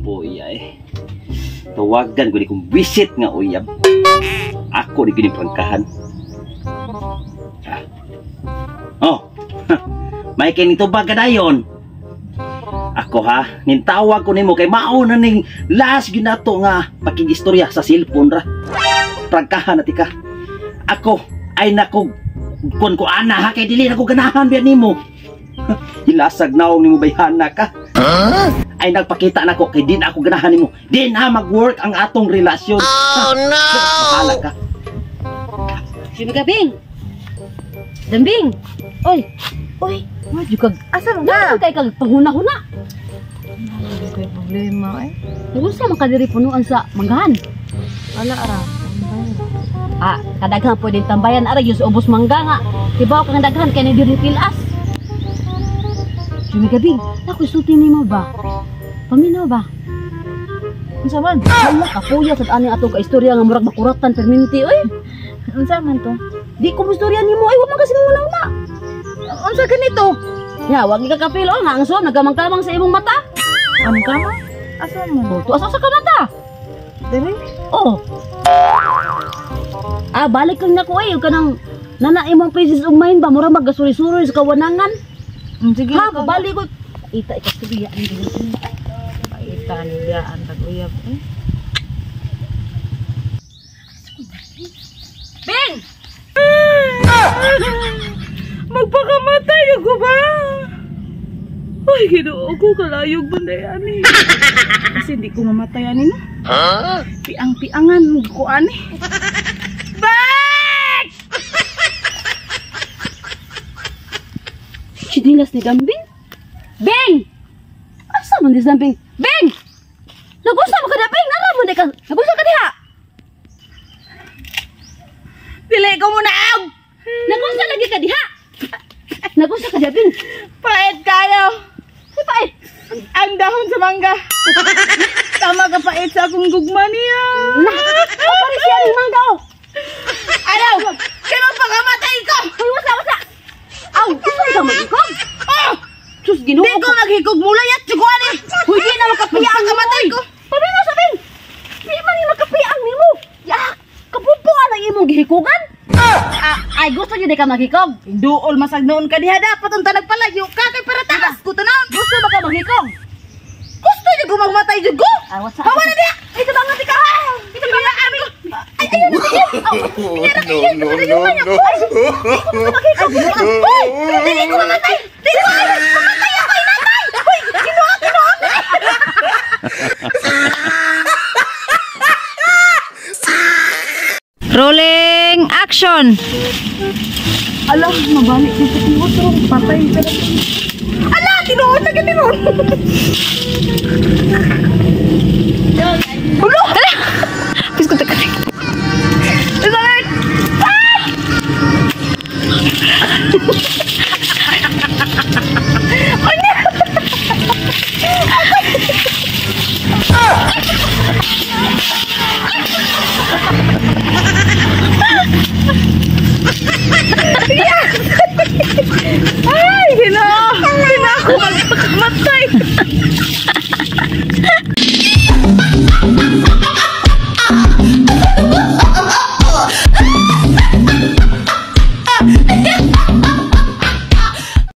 Boy ay. Tawagan ko di kong visit nga uyab. Ako di kini pangkahan. Oh. May kini tubag ka dayon. Ako ha, nintawag ko nimo kay mao na ning last ginato nga pakigistorya sa cellphone ra. Prangkahan ati ka. Ako ay nako kun ko ana ha kay dili na ko ganahan biya nimo. Ilasag naong nimo bayhana ka. Ay nagpakita nako kay din ako ganahan nimo. Di na mag-work ang atong relasyon. Oh no. Bahala ka. Sino ka, Bing? Dambing. Oy. Oy, maju kag asa nga kay kag panghuna-huna. Kay problema eh. Unsa man kadiri punuan sa manggahan? Wala ra. Ah, kadaghan pwede tambayan ara yus ubos mangga nga. Tibaw kang daghan kay ni diri tilas. Sino ka, Bing? Ako sulti nimo ba? Paminaw ba? Unsa man? Hala kapuya sad ani ato ka istorya nga murag makuratan perminti oy. Unsa man to? Di ko istorya nimo ay wa man kasi muna. Unsa ganito? Ya, wag ka kapilo nga ang som nagamang-kamang sa imong mata. Ang kama? Asa man? Tuas sa ka mata. Dili? Oh. Ah, balik lang nako ay kanang nana imong pieces of mind ba mura magasuri-suri sa kawanangan. Sige. Ha, balik ko. Ita ikasubiya ang dili. Paita niya ang taguyab eh. Bing! Magpakamatay ako ba? Ay, Ginoo ko kalayog banday ani. Kasi hindi ko mamatay ani no. Piang-piangan ko ani. Bek! Chidilas ni Dambing? Bing! Asa man di Dambing? Bing! Nagusa mo ka na, Bing! Nara mo ka! Nagusa ka diha! Dili ko muna ang! Nagusa lagi ka diha! Nagusa ka diha, Bing! Pait kayo! Si Pait! Ang dahon sa mangga! Tama ka pait sa akong gugma niya! Pare siya ni Mangga! Ayaw! Kaya magpakamatay ko! Ay, wasa! Aw! Gusto ka mag-ikog? Oh! Sus, Ginoo Di ko maghikog mula yat! Siguan eh! Huy, di na makapiya ang Magpakamatay ko! Pabingo sa Bing! Di man ni makapiya ang nimo! Ya! Kapupuan ang imong gihikugan! Ay, gusto niyo di ka maghikog? Duol masag noon ka diha dapat unta nagpalayo ka kay para taas ko tanan. Gusto ba ka maghikog? Gusto niyo gumagmatay jud ko. Ay, wasa! Hawa na diha. Ito ba nga ka? Ito ba nga ami? Ay ayun na diha. No. Dili ko mamatay. Dili ko mamatay ako inatay. Hoy, Ginoo. Rolling action. Alam, mabalik ko sa otro patay ka. Ala, tinuod na ganoon. Ulo! Ala! Pisko ta kasi. Isalik! Ay, Ginoo! Hindi na ako magmatay!